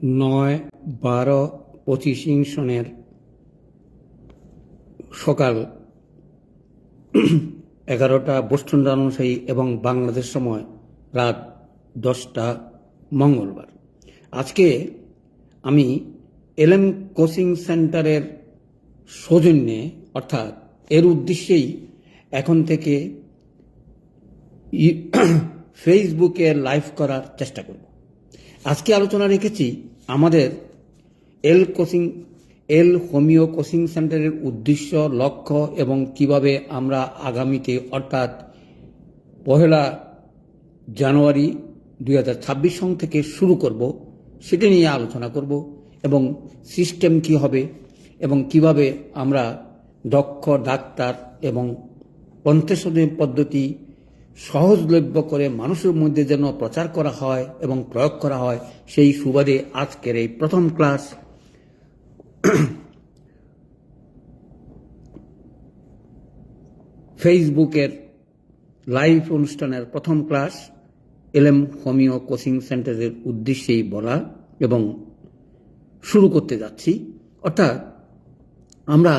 9-12-25 সনের সকাল 11টা বোস্টন অনুযায়ী এবং বাংলাদেশ সময় রাত 10টা মঙ্গলবার। আজকে আমি এলএম কোচিং সেন্টারের সৌজন্যে অর্থাৎ এর উদ্দেশ্যেই এখন থেকে ফেসবুকে লাইভ করার চেষ্টা করব। আজকে আলোচনা রেখেছি আমাদের এল হোমিও কোচিং সেন্টারের উদ্দেশ্য, লক্ষ্য এবং কিভাবে আমরা আগামীতে অর্থাৎ 1 জানুয়ারি 2026 সন থেকে শুরু করব, সেটা নিয়ে আলোচনা করব এবং সিস্টেম কি হবে এবং কিভাবে আমরা দক্ষ ডাক্তার এবং পঞ্চাশোধী পদ্ধতি সহজলভ্য করে মানুষের মধ্যে যেন প্রচার করা হয় এবং প্রয়োগ করা হয়, সেই সুবাদে আজকের এই প্রথম ক্লাস ফেসবুকের লাইভ অনুষ্ঠানের প্রথম ক্লাস এলএম হোমিও কোচিং সেন্টারের উদ্দেশ্যেই বলা এবং শুরু করতে যাচ্ছি। অর্থাৎ আমরা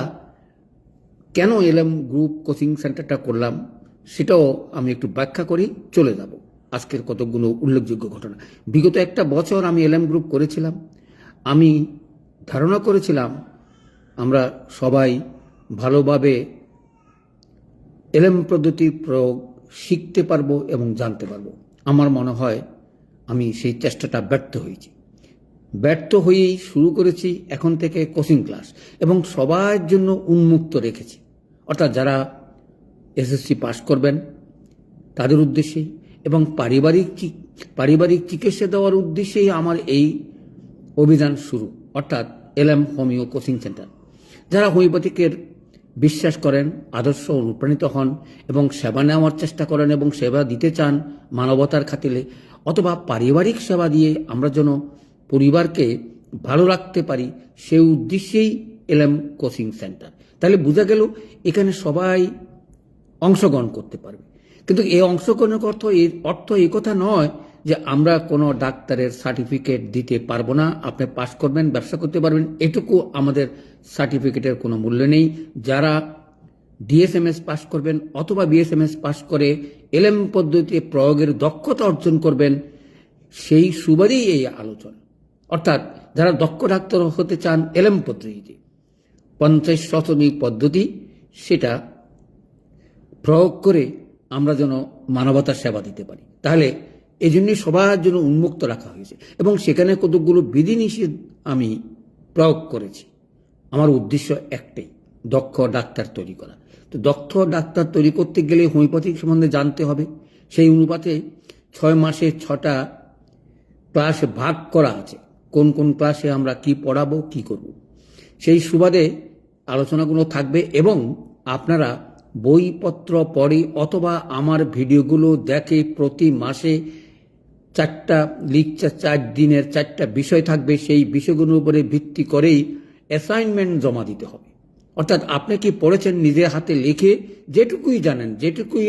কেন এলএম গ্রুপ কোচিং সেন্টারটা করলাম সেটাও আমি একটু ব্যাখ্যা করি, চলে যাব আজকের কতগুলো উল্লেখযোগ্য ঘটনা। বিগত একটা বছর আমি এলএম গ্রুপ করেছিলাম। আমি ধারণা করেছিলাম আমরা সবাই ভালোভাবে এলএম পদ্ধতির প্রয়োগ শিখতে পারবো এবং জানতে পারবো। আমার মনে হয় আমি সেই চেষ্টাটা ব্যর্থ হয়েই শুরু করেছি এখন থেকে কোচিং ক্লাস এবং সবার জন্য উন্মুক্ত রেখেছি। অর্থাৎ যারা এসএসসি পাস করবেন তাদের উদ্দেশ্যেই এবং পারিবারিক চিকিৎসা দেওয়ার উদ্দেশ্যেই আমার এই অভিযান শুরু, অর্থাৎ এলএম হোমিও কোচিং সেন্টার। যারা হোমিওপ্যাথিকের বিশ্বাস করেন, আদর্শ অনুপ্রাণিত হন এবং সেবা নেওয়ার চেষ্টা করেন এবং সেবা দিতে চান মানবতার খাতিরে, অথবা পারিবারিক সেবা দিয়ে আমরা যেন পরিবারকে ভালো রাখতে পারি, সেই উদ্দেশ্যেই এলএম কোচিং সেন্টার। তাহলে বোঝা গেল এখানে সবাই অংশগ্রহণ করতে পারবে। কিন্তু এই অংশগ্রহণের অর্থ এই কথা নয় যে আমরা কোনো ডাক্তারের সার্টিফিকেট দিতে পারবো না, আপনি পাস করবেন ব্যবসা করতে পারবেন, এটুকু আমাদের সার্টিফিকেটের কোনো মূল্য নেই। যারা ডিএসএমএস পাস করবেন অথবা বিএসএমএস পাস করে এলএম পদ্ধতিতে প্রয়োগের দক্ষতা অর্জন করবেন, সেই সুবাদেই এই আলোচনা। অর্থাৎ যারা দক্ষ ডাক্তার হতে চান এলএম পদ্ধতিতে 50 পদ্ধতি, সেটা প্রয়োগ করে আমরা যেন মানবতার সেবা দিতে পারি। তাহলে এই জন্যই সবার জন্য উন্মুক্ত রাখা হয়েছে এবং সেখানে কতগুলো বিধিনিষেধ আমি প্রয়োগ করেছি। আমার উদ্দেশ্য একটাই, দক্ষ ডাক্তার তৈরি করা। তো দক্ষ ডাক্তার তৈরি করতে গেলে হোমিওপ্যাথিক সম্বন্ধে জানতে হবে। সেই অনুপাতে 6 মাসে 6টা ক্লাস ভাগ করা আছে, কোন কোন ক্লাসে আমরা কি পড়াবো, কি করব, সেই সুবাদে আলোচনাগুলো থাকবে এবং আপনারা বইপত্র পড়ে অথবা আমার ভিডিওগুলো দেখে প্রতি মাসে 4টা লেকচার, 4 দিনের 4টা বিষয় থাকবে। সেই বিষয়গুলোর উপরে ভিত্তি করেই অ্যাসাইনমেন্ট জমা দিতে হবে। অর্থাৎ আপনি কি পড়েছেন নিজের হাতে লিখে যেটুকুই জানেন, যেটুকুই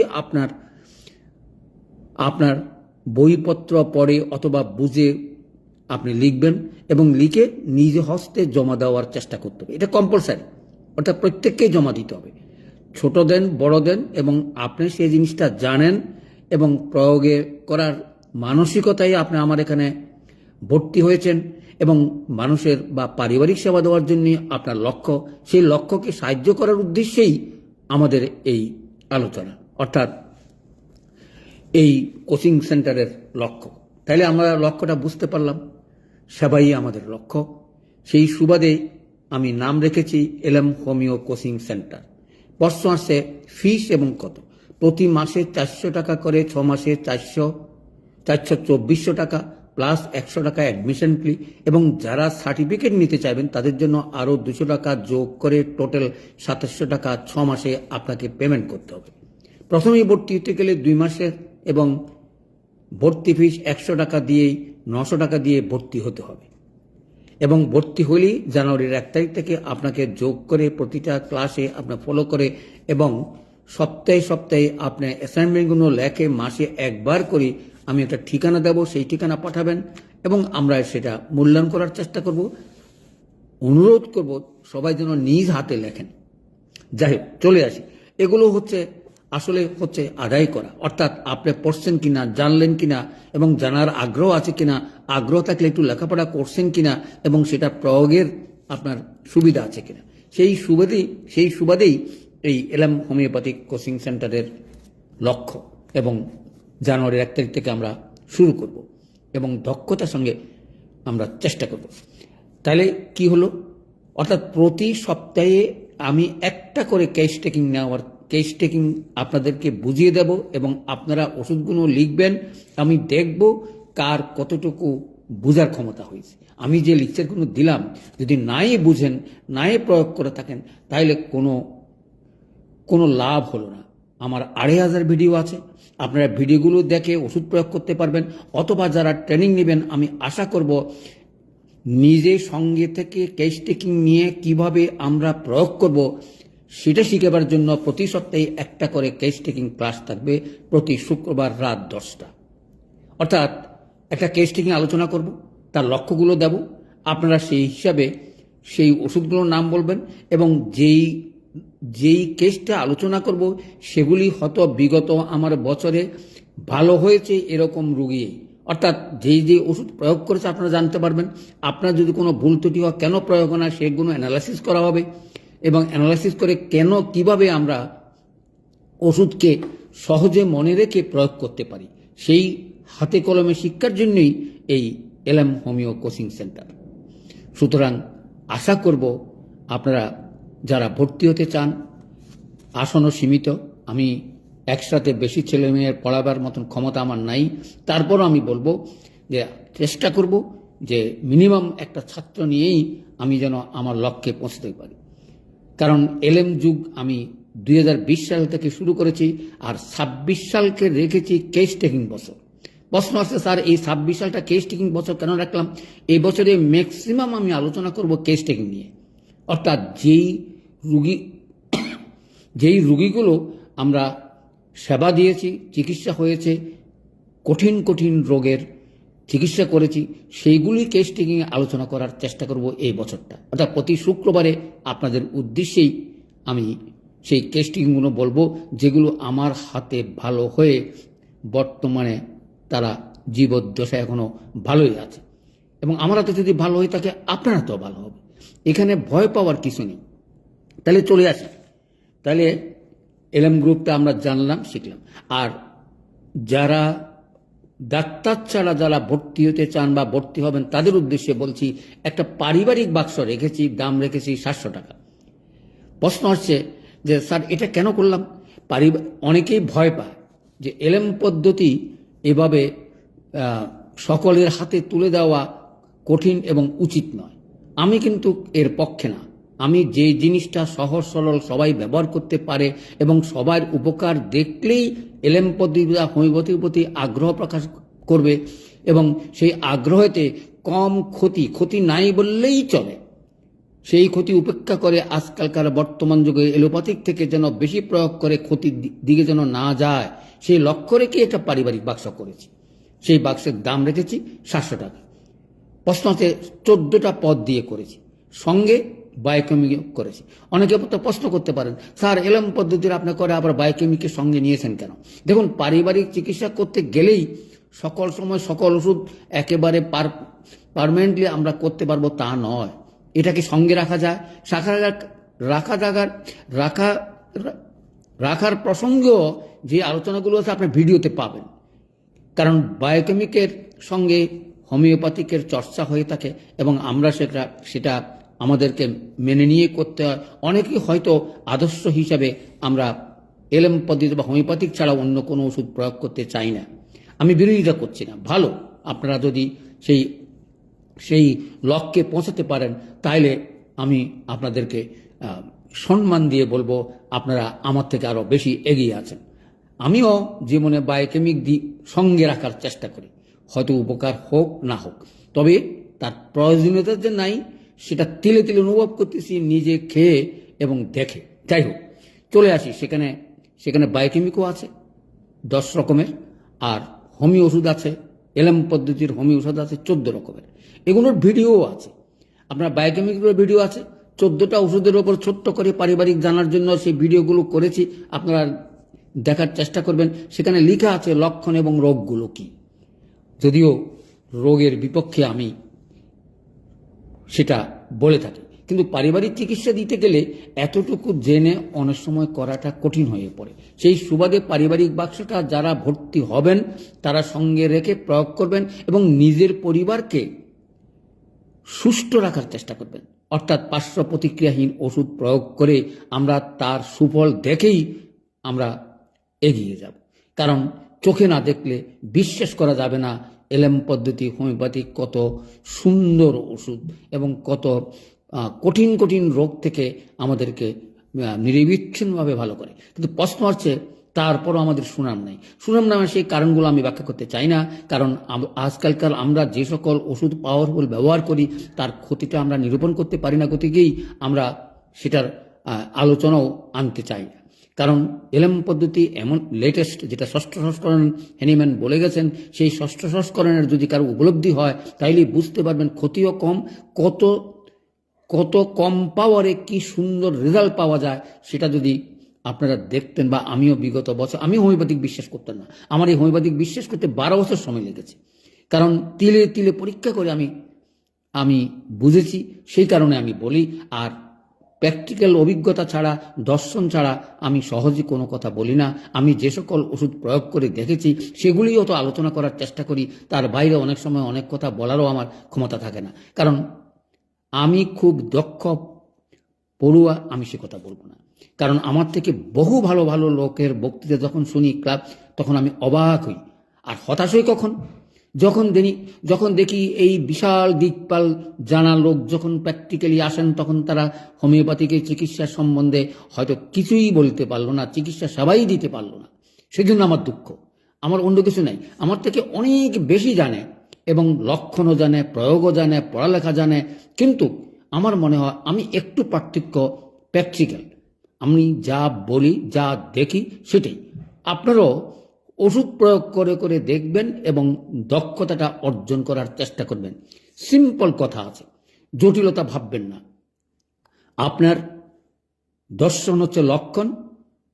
আপনার বইপত্র পড়ে অথবা বুঝে আপনি লিখবেন এবং লিখে নিজ হস্তে জমা দেওয়ার চেষ্টা করতে হবে। এটা কম্পালসারি, অর্থাৎ প্রত্যেককেই জমা দিতে হবে, ছোট দেন বড় দেন, এবং আপনি সেই জিনিসটা জানেন এবং প্রয়োগে করার মানসিকতায় আপনি আমার এখানে ভর্তি হয়েছেন এবং মানুষের বা পারিবারিক সেবা দেওয়ার জন্য আপনার লক্ষ্য, সেই লক্ষ্যকে সাহায্য করার উদ্দেশ্যেই আমাদের এই আলোচনা, অর্থাৎ এই কোচিং সেন্টারের লক্ষ্য। তাহলে আমরা লক্ষ্যটা বুঝতে পারলাম, সেবাই আমাদের লক্ষ্য। সেই সুবাদে আমি নাম রেখেছি এলএম হোমিও কোচিং সেন্টার। বর্ষে ফিস এবং কত, প্রতি মাসে 400 টাকা করে, 6 মাসে 424 টাকা প্লাস 100 টাকা অ্যাডমিশন ফি, এবং যারা সার্টিফিকেট নিতে চাইবেন তাদের জন্য আরও 200 টাকা যোগ করে টোটাল 2700 টাকা 6 মাসে আপনাকে পেমেন্ট করতে হবে। প্রথমেই ভর্তি হতে গেলে 2 মাসের এবং ভর্তি ফিস 100 টাকা দিয়েই 900 টাকা দিয়ে ভর্তি হতে হবে এবং ভর্তি হলেই জানুয়ারির 1 তারিখ থেকে আপনাকে যোগ করে প্রতিটা ক্লাসে আপনার ফলো করে এবং সপ্তাহে আপনি অ্যাসাইনমেন্টগুলো লেখে মাসে একবার করে আমি একটা ঠিকানা দেব, সেই ঠিকানা পাঠাবেন এবং আমরা সেটা মূল্যায়ন করার চেষ্টা করব। অনুরোধ করব সবাই যেন নিজ হাতে লেখেন। যাই হোক, চলে আসি। এগুলো আসলে হচ্ছে আদায় করা, অর্থাৎ আপনি পড়ছেন কিনা, জানলেন কিনা এবং জানার আগ্রহ আছে কিনা, আগ্রহ থাকলে একটু লেখাপড়া করছেন কিনা এবং সেটা প্রয়োগের আপনার সুবিধা আছে কিনা, সেই সুবাদেই এই এলএম হোমিওপ্যাথিক কোচিং সেন্টারের লক্ষ্য। এবং জানুয়ারির 1 তারিখ থেকে আমরা শুরু করব এবং দক্ষতার সঙ্গে আমরা চেষ্টা করব। তাহলে কি হলো, অর্থাৎ প্রতি সপ্তাহে আমি একটা করে কেস টেকিং আপনাদেরকে বুঝিয়ে দেব এবং আপনারা ওষুধগুলো লিখবেন। আমি দেখব কার কতটুকু বোঝার ক্ষমতা হয়েছে। আমি যে লেকচারগুলো দিলাম যদি নাই বুঝেন, নাই প্রয়োগ করে থাকেন, তাহলে কোনো লাভ হলো না। আমার 2500 ভিডিও আছে, আপনারা ভিডিওগুলো দেখে ওষুধ প্রয়োগ করতে পারবেন। অথবা যারা ট্রেনিং নেবেন, আমি আশা করব নিজে সঙ্গে থেকে কেস টেকিং নিয়ে কিভাবে আমরা প্রয়োগ করব সেটা শিখেবার জন্য প্রতি সপ্তাহে একটা করে কেস টেকিং ক্লাস থাকবে, প্রতি শুক্রবার রাত 10টা। অর্থাৎ একটা কেস টেকিং আলোচনা করব, তার লক্ষ্যগুলো দেব, আপনারা সেই হিসাবে সেই ওষুধগুলোর নাম বলবেন এবং যেই কেসটা আলোচনা করব সেগুলি হয়তো বিগত আমার বছরে ভালো হয়েছে এরকম রুগী, অর্থাৎ যে ওষুধ প্রয়োগ করেছে আপনারা জানতে পারবেন। আপনার যদি কোনো ভুল ত্রুটি হয়, কেন প্রয়োগ না, সেগুলো অ্যানালাইসিস করা হবে এবং অ্যানালাইসিস করে কিভাবে আমরা ওষুধকে সহজে মনে রেখে প্রয়োগ করতে পারি, সেই হাতে কলমে শিক্ষার জন্যই এই এলএম হোমিও কোচিং সেন্টার। সুতরাং আশা করব আপনারা যারা ভর্তি হতে চান, আসনও সীমিত, আমি একসাথে বেশি ছেলে মেয়ের পড়াবার মতন ক্ষমতা আমার নাই, তারপরও আমি বলবো যে চেষ্টা করব যে মিনিমাম একটা ছাত্র নিয়েই আমি যেন আমার লক্ষ্যে পৌঁছতে পারি। কারণ এলএম যুগ আমি 2020 সাল থেকে শুরু করেছি, আর 26 সালকে রেখেছি কেস টেকিং বছর। প্রশ্ন আসছে, স্যার এই 26 সালটা কেস টেকিং বছর কেন রাখলাম? এই বছরে ম্যাক্সিমাম আমি আলোচনা করব কেস টেকিং নিয়ে, অর্থাৎ যেই রুগীগুলো আমরা সেবা দিয়েছি, চিকিৎসা হয়েছে, কঠিন রোগের চিকিৎসা করেছি, সেইগুলি কেস টেকিং আলোচনা করার চেষ্টা করব এই বছরটা। অর্থাৎ প্রতি শুক্রবারে আপনাদের উদ্দেশ্যেই আমি সেই কেস টেকিংগুলো বলবো, যেগুলো আমার হাতে ভালো হয়ে বর্তমানে তারা জীবদ্দশায় এখনো ভালোই আছে এবং আমার হাতে যদি ভালো হয়ে থাকে আপনারা তো ভালো হবে। এখানে ভয় পাওয়ার কিছু নেই। তাহলে চলে আসি, তাহলে এলএম গ্রুপটা আমরা জানলাম, শিখলাম। আর যারা ডাক্তার ছাড়া যারা ভর্তি হতে চান বা ভর্তি হবেন তাদের উদ্দেশ্যে বলছি, একটা পারিবারিক বাক্স রেখেছি, দাম রেখেছি 700 টাকা। প্রশ্ন হচ্ছে যে স্যার এটা কেন করলাম? অনেকেই ভয় পায় যে এলএম পদ্ধতি এভাবে সকলের হাতে তুলে দেওয়া কঠিন এবং উচিত নয়। আমি কিন্তু এর পক্ষে না। আমি যে জিনিসটা সহজ সরল সবাই ব্যবহার করতে পারে এবং সবার উপকার দেখলেই এলএম পদ্ধতি বা হোমিওপ্যাথির প্রতি আগ্রহ প্রকাশ করবে এবং সেই আগ্রহেতে কম ক্ষতি নাই বললেই চলে, সেই ক্ষতি উপেক্ষা করে আজকালকার বর্তমান যুগে এলোপ্যাথিক থেকে যেন বেশি প্রয়োগ করে ক্ষতির দিকে যেন না যায়, সেই লক্ষ্য রেখে একটা পারিবারিক বাক্স করেছি। সেই বাক্সের দাম রেখেছি 700 টাকা। প্রশ্ন হচ্ছে 14টা পদ দিয়ে করেছি, সঙ্গে বায়োকেমিক করেছি। অনেকে তো প্রশ্ন করতে পারেন, স্যার এলএম পদ্ধতির আপনি করে আবার বায়োকেমিকের সঙ্গে নিয়েছেন কেন? দেখুন, পারিবারিক চিকিৎসা করতে গেলেই সকল সময় সকল ওষুধ একেবারে পারমানেন্টলি আমরা করতে পারবো তা নয়। এটাকে সঙ্গে রাখা যায়, রাখার প্রসঙ্গেও যে আলোচনাগুলো আছে আপনি ভিডিওতে পাবেন। কারণ বায়োকেমিকের সঙ্গে হোমিওপ্যাথিকের চর্চা হয়ে থাকে এবং আমরা সেটা আমাদেরকে মেনে নিয়ে করতে হয়। অনেকেই হয়তো আদর্শ হিসাবে আমরা এলএম পদ্ধতি বা হোমিওপ্যাথিক ছাড়া অন্য কোনো ওষুধ প্রয়োগ করতে চাই না। আমি বিরোধিতা করছি না, ভালো, আপনারা যদি সেই লক্ষ্যে পৌঁছাতে পারেন তাহলে আমি আপনাদেরকে সম্মান দিয়ে বলবো আপনারা আমার থেকে আরো বেশি এগিয়ে আছেন। আমিও জীবনে বায়োকেমিক সঙ্গে রাখার চেষ্টা করি, হয়তো উপকার হোক না হোক, তবে তার প্রয়োজনীয়তা যে নাই সেটা তিলে তিলে অনুভব করতেছি নিজে খেয়ে এবং দেখে। যাই হোক, চলে আসি, সেখানে বায়োকেমিকও আছে 10 রকমের, আর হোমিও ওষুধ আছে এলএম পদ্ধতির হোমিও ওষুধ আছে 14 রকমের। এগুলোর ভিডিও আছে, আপনার বায়োকেমিক্যাল ভিডিও আছে 14টা ওষুধের ওপর ছোট্ট করে পারিবারিক জানার জন্য সেই ভিডিওগুলো করেছি, আপনারা দেখার চেষ্টা করবেন। সেখানে লেখা আছে লক্ষণ এবং রোগগুলো কি। যদিও রোগের বিপক্ষে আমি সেটা বলে থাকি, কিন্তু পারিবারিক চিকিৎসা দিতে গেলে এতটুকু জেনে অনেক সময় করাটা কঠিন হয়ে পড়ে। সেই সুবাদে পারিবারিক বাক্সটা যারা ভর্তি হবেন তারা সঙ্গে রেখে প্রয়োগ করবেন এবং নিজের পরিবারকে সুস্থ রাখার চেষ্টা করবেন। অর্থাৎ পার্শ্ব প্রতিক্রিয়াহীন ওষুধ প্রয়োগ করে আমরা তার সুফল দেখেই আমরা এগিয়ে যাব। কারণ চোখে না দেখলে বিশ্বাস করা যাবে না এলএম পদ্ধতি হোমিওপ্যাথি কত সুন্দর ওষুধ এবং কত কঠিন কঠিন রোগ থেকে আমাদেরকে নিরবিচ্ছিন্নভাবে ভালো করে। কিন্তু প্রশ্ন হচ্ছে তারপরও আমাদের সুনাম নেই। সুনাম নামের সেই কারণগুলো আমি ব্যাখ্যা করতে চাই না, কারণ আজকালকার আমরা যে সকল ওষুধ পাওয়ারফুল ব্যবহার করি তার ক্ষতিটা আমরা নিরূপণ করতে পারি না, গতিকেই আমরা সেটার আলোচনাও আনতে চাই না। কারণ এলএম পদ্ধতি এমন লেটেস্ট, যেটা 6ষ্ঠ সংস্করণ হ্যানিম্যান বলে গেছেন, সেই 6ষ্ঠ সংস্করণের যদি কারো উপলব্ধি হয় তাইলেই বুঝতে পারবেন ক্ষতিও কম, কত কম পাওয়ারে কি সুন্দর রেজাল্ট পাওয়া যায় সেটা যদি আপনারা দেখতেন। বা আমিও বিগত বছর আমি হোমিওপ্যাথিক বিশ্বাস করতাম না, আমার এই হোমিওপ্যাথিক বিশ্বাস করতে 12 বছর সময় লেগেছে। কারণ তিলে তিলে পরীক্ষা করে আমি বুঝেছি, সেই কারণে আমি বলি। আর প্র্যাকটিক্যাল অভিজ্ঞতা ছাড়া, দর্শন ছাড়া আমি সহজে কোনো কথা বলি না। আমি যে সকল ওষুধ প্রয়োগ করে দেখেছি সেগুলিও তো আলোচনা করার চেষ্টা করি, তার বাইরে অনেক সময় অনেক কথা বলারও আমার ক্ষমতা থাকে না। কারণ আমি খুব দক্ষ পড়ুয়া, আমি সে কথা বলবো না। কারণ আমার থেকে বহু ভালো ভালো লোকের বক্তৃতা যখন শুনি তখন আমি অবাক হই। আর হতাশ হই কখন? যখন দেখি এই বিশাল দিকপাল জানা লোক যখন প্র্যাকটিক্যালি আসেন, তখন তারা হোমিওপ্যাথিক চিকিৎসা সম্বন্ধে হয়তো কিছুই বলতে পারলো না, চিকিৎসা সেবাই দিতে পারলো না। সেজন্য আমার দুঃখ, আমার অন্য কিছু নাই। আমার থেকে অনেক বেশি জানে এবং লক্ষণও জানে, প্রয়োগও জানে, পড়ালেখা জানে, কিন্তু আমার মনে হয় আমি একটু পার্থক্য প্র্যাকটিক্যাল। আমি যা বলি, যা দেখি সেটাই। আপনারাও ওষুধ প্রয়োগ করে করে দেখবেন এবং দক্ষতাটা অর্জন করার চেষ্টা করবেন। সিম্পল কথা আছে, জটিলতা ভাববেন না। আপনার দর্শন হচ্ছে লক্ষণ,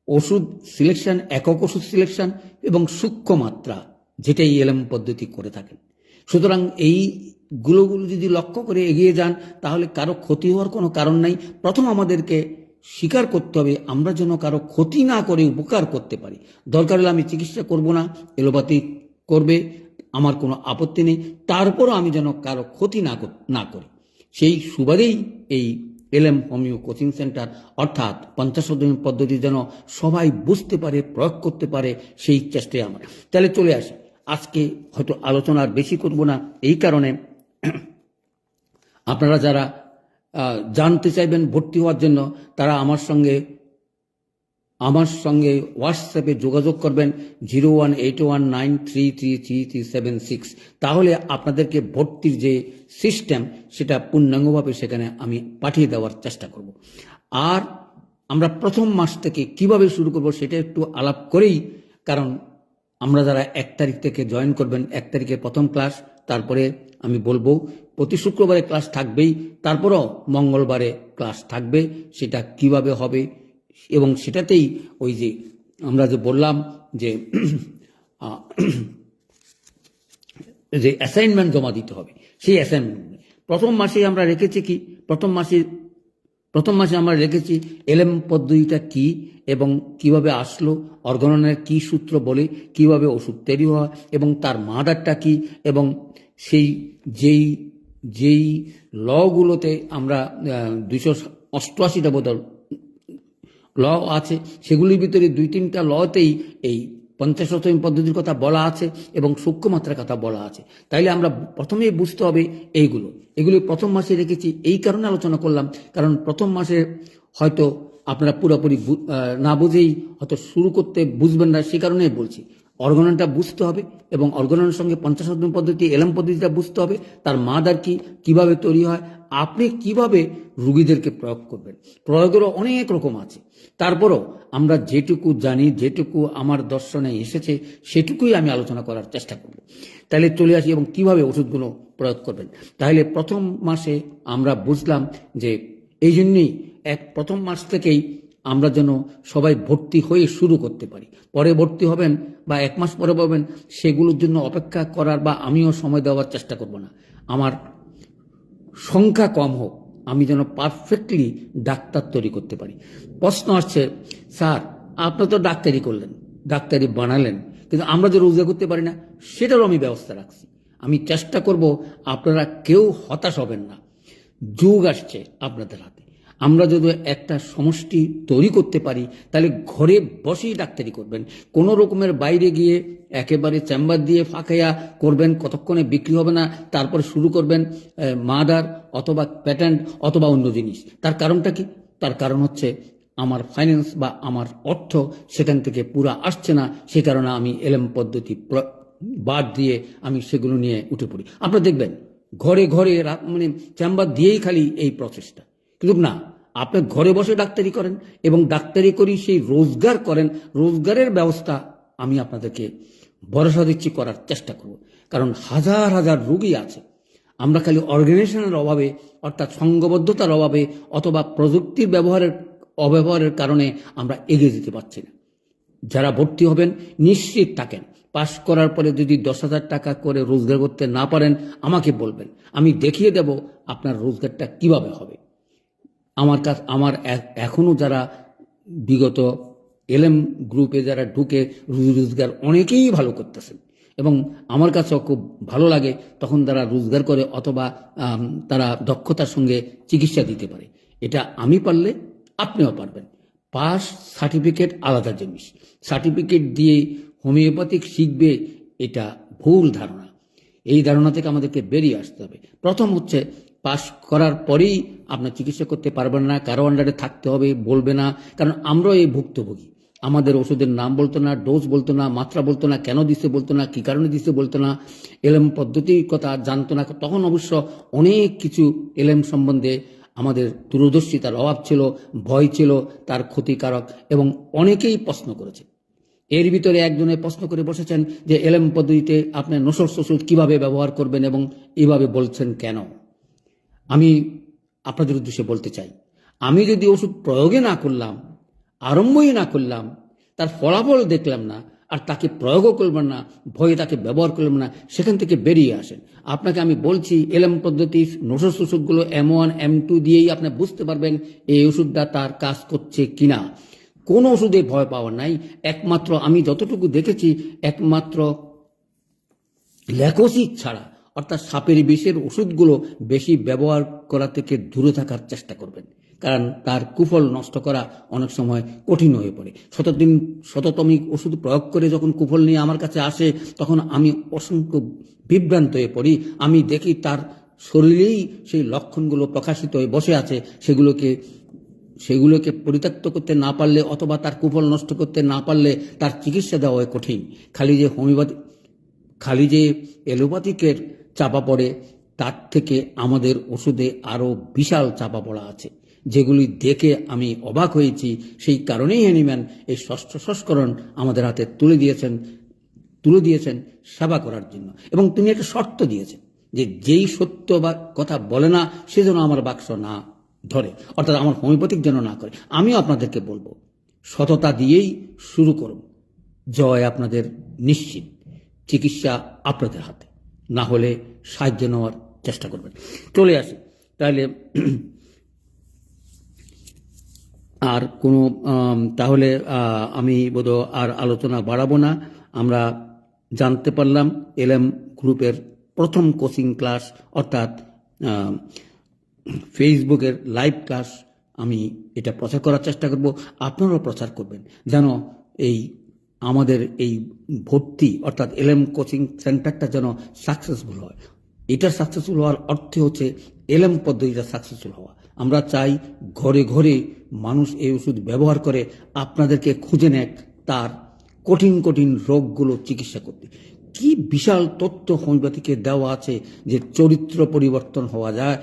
ওষুধ সিলেকশন, একক ওষুধ সিলেকশন এবং সূক্ষ্ম মাত্রা, যেটাই এলএম পদ্ধতি করে থাকেন। সুতরাং এইগুলো যদি লক্ষ্য করে এগিয়ে যান তাহলে কারো ক্ষতি হওয়ার কোনো কারণ নাই। প্রথম আমাদেরকে স্বীকার করতে হবে আমরা যেন কারো ক্ষতি না করে উপকার করতে পারি। দরকার হলে আমি চিকিৎসা করব না, এলোপ্যাথি করবে, আমার কোনো আপত্তি নেই, তারপরও আমি যেন কারো ক্ষতি না করি। সেই সুবাদেই এই এলএম হোমিও কোচিং সেন্টার অর্থাৎ 50 পদ্ধতি যেন সবাই বুঝতে পারে, প্রয়োগ করতে পারে, সেই চেষ্টায় আমার। তাহলে চলে আসি, আজকে হয়তো আলোচনা আর বেশি করব না, এই কারণে আপনারা যারা জানতে চাইবেন ভর্তি হওয়ার জন্য তারা আমার সঙ্গে হোয়াটসঅ্যাপে যোগাযোগ করবেন 01819333376। তাহলে আপনাদেরকে ভর্তির যে সিস্টেম সেটা পূর্ণাঙ্গভাবে সেখানে আমি পাঠিয়ে দেওয়ার চেষ্টা করব। আর আমরা প্রথম মাস থেকে কিভাবে শুরু করব সেটা একটু আলাপ করেই, কারণ আমরা যারা 1 তারিখ থেকে জয়েন করবেন, 1 তারিখে প্রথম ক্লাস, তারপরে আমি বলবো প্রতি শুক্রবারে ক্লাস থাকবেই, তারপরও মঙ্গলবারে ক্লাস থাকবে। সেটা কিভাবে হবে এবং সেটাতেই ওই যে আমরা যে বললাম যে অ্যাসাইনমেন্ট জমা দিতে হবে, সেই অ্যাসাইনমেন্ট প্রথম মাসে আমরা রেখেছি কি, প্রথম মাসে আমরা রেখেছি এলএম পদ্ধতিটা কি এবং কিভাবে আসলো, অর্গাননের কি সূত্র বলে, কিভাবে ওষুধ তৈরি হয় এবং তার মাদারটা কি, এবং সেই যেই লগুলোতে আমরা 288টা বোধহয় ল আছে, সেগুলির ভিতরে 2-3টা লতেই এই 50 পদ্ধতির কথা বলা আছে এবং সূক্ষ্ম মাত্রার কথা বলা আছে। তাইলে আমরা প্রথমেই বুঝতে হবে এগুলি প্রথম মাসে রেখেছি। এই কারণে আলোচনা করলাম, কারণ প্রথম মাসে হয়তো আপনারা পুরোপুরি না বুঝেই হয়তো শুরু করতে বুঝবেন না, সে কারণেই বলছি। অর্গাননটা বুঝতে হবে এবং অর্গাননের সঙ্গে পঞ্চাশোত্তম পদ্ধতি এলএম পদ্ধতিটা বুঝতে হবে, তার মাদার কি, কিভাবে তৈরি হয়, আপনি কিভাবে রুগীদেরকে প্রয়োগ করবেন। প্রয়োগেরও অনেক রকম আছে। তারপরও আমরা যেটুকু জানি, যেটুকু আমার দর্শনে এসেছে সেটুকুই আমি আলোচনা করার চেষ্টা করব। তাহলে চলে আসি এবং কিভাবে ওষুধগুলো প্রয়োগ করবেন। তাহলে প্রথম মাসে আমরা বুঝলাম যে এই জন্যই প্রথম মাস থেকেই আমরা যেন সবাই ভর্তি হয়ে শুরু করতে পারি। পরে ভর্তি হবেন বা 1 মাস পরে পাবেন, সেগুলোর জন্য অপেক্ষা করার বা আমিও সময় দেওয়ার চেষ্টা করব না। আমার সংখ্যা কম হোক, আমি যেন পারফেক্টলি ডাক্তার তৈরি করতে পারি। প্রশ্ন আসছে, স্যার আপনি তো ডাক্তারি করলেন, ডাক্তারি বানালেন, কিন্তু আমরা যে রোজগার করতে পারি না, সেটারও আমি ব্যবস্থা রাখছি। আমি চেষ্টা করব আপনারা কেউ হতাশ হবেন না। যুগ আসছে আপনাদের হাতে। আমরা যদি একটা সমষ্টি তৈরি করতে পারি, তাহলে ঘরে বসেই ডাক্তারি করবেন। কোনো রকমের বাইরে গিয়ে একেবারে চেম্বার দিয়ে ফাঁকাইয়া করবেন, কতক্ষণে বিক্রি হবে না, তারপরে শুরু করবেন মাদার অথবা প্যাটেন্ট অথবা অন্য জিনিস। তার কারণটা কি? তার কারণ হচ্ছে আমার ফাইন্যান্স বা আমার অর্থ সেখান থেকে পুরা আসছে না। সে কারণে আমি এলএম পদ্ধতি বাদ দিয়ে আমি সেগুলো নিয়ে উঠে পড়ি। আপনারা দেখবেন ঘরে ঘরে মানে চেম্বার দিয়েই খালি এই প্রসেসটা। কিন্তু না, আপনি ঘরে বসে ডাক্তারি করেন এবং ডাক্তারি করি সেই রোজগার করেন। রোজগারের ব্যবস্থা আমি আপনাদেরকে ভরসা দিচ্ছি, করার চেষ্টা করব। কারণ হাজার হাজার রোগী আছে। আমরা খালি অর্গানাইজেশনের অভাবে, অর্থাৎ সংঘবদ্ধতার অভাবে অথবা প্রযুক্তির অব্যবহারের কারণে আমরা এগিয়ে যেতে পারছি না। যারা ভর্তি হবেন নিশ্চিত থাকেন, পাশ করার পরে যদি 10,000 টাকা করে রোজগার করতে না পারেন আমাকে বলবেন, আমি দেখিয়ে দেব আপনার রোজগারটা কিভাবে হবে। আমার এখনো যারা বিগত এলএম গ্রুপে যারা ঢুকে রোজগার অনেকেই ভালো করতেছেন এবং আমার কাছেও খুব ভালো লাগে তখন তারা রোজগার করে অথবা তারা দক্ষতার সঙ্গে চিকিৎসা দিতে পারে। এটা আমি পারলে আপনিও পারবেন। পাস সার্টিফিকেট আলাদা জিনিস। সার্টিফিকেট দিয়ে হোমিওপ্যাথিক শিখবে, এটা ভুল ধারণা। এই ধারণা থেকে আমাদেরকে বেরিয়ে আসতে হবে। প্রথম হচ্ছে পাস করার পরেই আপনার চিকিৎসা করতে পারবেন না, কারো আন্ডারে থাকতে হবে, বলবে না। কারণ আমরাও এই ভুক্তভোগী। আমাদের ওষুধের নাম বলতো না, ডোজ বলতো না, মাত্রা বলতো না, কেন দিতে বলতো না, কি কারণে দিতে বলতো না, এলএম পদ্ধতির কথা জানতো না। তখন অবশ্য অনেক কিছু এলএম সম্বন্ধে আমাদের দূরদর্শিতার অভাব ছিল, ভয় ছিল তার ক্ষতিকারক, এবং অনেকেই প্রশ্ন করেছে। এর ভিতরে একজনে প্রশ্ন করে বসেছেন যে এলএম পদ্ধতিতে আপনি নসর ওষুধ কিভাবে ব্যবহার করবেন এবং এইভাবে বলছেন কেন। আমি আপনাদের উদ্দেশ্যে বলতে চাই, আমি যদি ওষুধ প্রয়োগে না করলাম, আরম্ভই না করলাম, তার ফলাফল দেখলাম না, আর তাকে প্রয়োগও করবেন না, ভয়ে তাকে ব্যবহার করলাম না, সেখান থেকে বেরিয়ে আসেন। আপনাকে আমি বলছি এলএম পদ্ধতির নসস ওষুধগুলো M1 M2 দিয়েই আপনি বুঝতে পারবেন এই ওষুধটা তার কাজ করছে কিনা। কোনো ওষুধে ভয় পাওয়ার নাই। একমাত্র আমি যতটুকু দেখেছি, একমাত্র ল্যাকোসিস ছাড়া, অর্থাৎ সাপের বিষের ওষুধগুলো বেশি ব্যবহার করা থেকে দূরে থাকার চেষ্টা করবেন। কারণ তার কুফল নষ্ট করা অনেক সময় কঠিন হয়ে পড়ে। শততমিক ওষুধ প্রয়োগ করে যখন কুফল নিয়ে আমার কাছে আসে, তখন আমি অসংখ্য বিভ্রান্ত হয়ে পড়ি। আমি দেখি তার শরীরেই সেই লক্ষণগুলো প্রকাশিত হয়ে বসে আছে। সেগুলোকে পরিত্যক্ত করতে না পারলে অথবা তার কুফল নষ্ট করতে না পারলে তার চিকিৎসা দেওয়া হয় কঠিন। খালি যে এলোপ্যাথিকের চাপা পড়ে, তার থেকে আমাদের ওষুধে আরো বিশাল চাপা পড়া আছে, যেগুলি দেখে আমি অবাক হয়েছি। সেই কারণেই হ্যানিম্যান এই 6ষ্ঠ সংস্করণ আমাদের হাতে তুলে দিয়েছেন সেবা করার জন্য। এবং তিনি একটা শর্ত দিয়েছেন যে যেই সত্য বা কথা বলে না সে যেন আমার বাক্স না ধরে, অর্থাৎ আমার হোমিওপ্যাথিক যেন না করে। আমিও আপনাদেরকে বলবো, সততা দিয়েই শুরু করুন, জয় আপনাদের নিশ্চিত। চিকিৎসা আপনাদের হাতে, না হলে সাহায্য নেওয়ার চেষ্টা করবেন। চলে আসি তাহলে, আর কোনো তাহলে আমি বোধহয় আর আলোচনা বাড়াবো না। আমরা জানতে পারলাম এলএম গ্রুপের প্রথম কোচিং ক্লাস, অর্থাৎ ফেসবুকের লাইভ ক্লাস, আমি এটা প্রচার করার চেষ্টা করব। আপনারাও প্রচার করবেন যেন আমাদের এই ভর্তি, অর্থাৎ এলএম কোচিং সেন্টারটা যেন সাকসেসফুল হয়। এটা সাকসেসফুল হওয়ার অর্থ হচ্ছে এলএম পদ্ধতিটা সাকসেসফুল হওয়া। আমরা চাই ঘরে ঘরে মানুষ এই ওষুধ ব্যবহার করে, আপনাদেরকে খুঁজে নেক, তার কঠিন কঠিন রোগগুলো চিকিৎসা করতে। কি বিশাল তথ্য হোমিওপ্যাথিকে দেওয়া আছে যে চরিত্র পরিবর্তন হওয়া যায়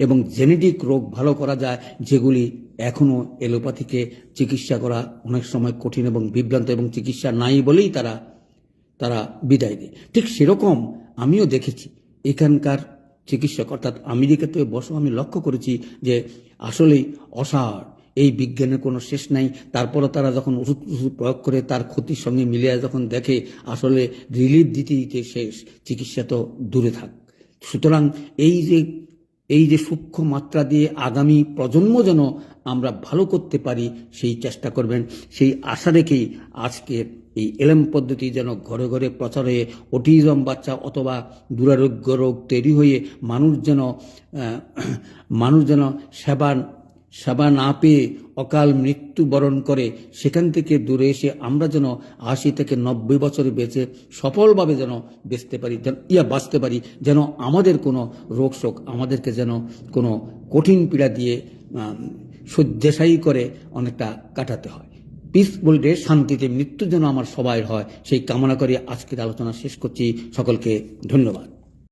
এবং জেনেটিক রোগ ভালো করা যায়, যেগুলি এখনো এলোপ্যাথিকে চিকিৎসা করা অনেক সময় কঠিন এবং বিভ্রান্ত, এবং চিকিৎসা নাই বলেই তারা বিদায় দেয়। ঠিক সেরকম আমিও দেখেছি এখানকার চিকিৎসক, অর্থাৎ আমেরিকাতে বসে আমি লক্ষ্য করেছি যে আসলেই অসার, এই বিজ্ঞানের কোনো শেষ নাই। তারপরে তারা যখন ওষুধ প্রয়োগ করে তার ক্ষতির সঙ্গে মিলিয়ে যখন দেখে আসলে রিলিফ দিতে দিতে শেষ, চিকিৎসা তো দূরে থাক। সুতরাং এই যে সূক্ষ্ম মাত্রা দিয়ে আগামী প্রজন্ম যেন আমরা ভালো করতে পারি সেই চেষ্টা করবেন, সেই আশা রেখেই আজকের এই এলএম পদ্ধতি যেন ঘরে ঘরে প্রচার হয়ে অটিজম বাচ্চা অথবা দুরারোগ্য রোগ তৈরি হয়ে মানুষ যেন সেবা না পেয়ে অকাল মৃত্যুবরণ করে, সেখান থেকে দূরে এসে আমরা যেন 80 থেকে 90 বছর বেঁচে সফলভাবে যেন বাঁচতে পারি, যেন আমাদের কোনো রোগ শোক আমাদেরকে যেন কোনো কঠিন পীড়া দিয়ে শয্যাশায়ী করে অনেকটা কাটাতে হয়। পিসফুল ডে, শান্তিতে মৃত্যু যেন আমার সবাই হয়, সেই কামনা করে আজকের আলোচনা শেষ করছি। সকলকে ধন্যবাদ।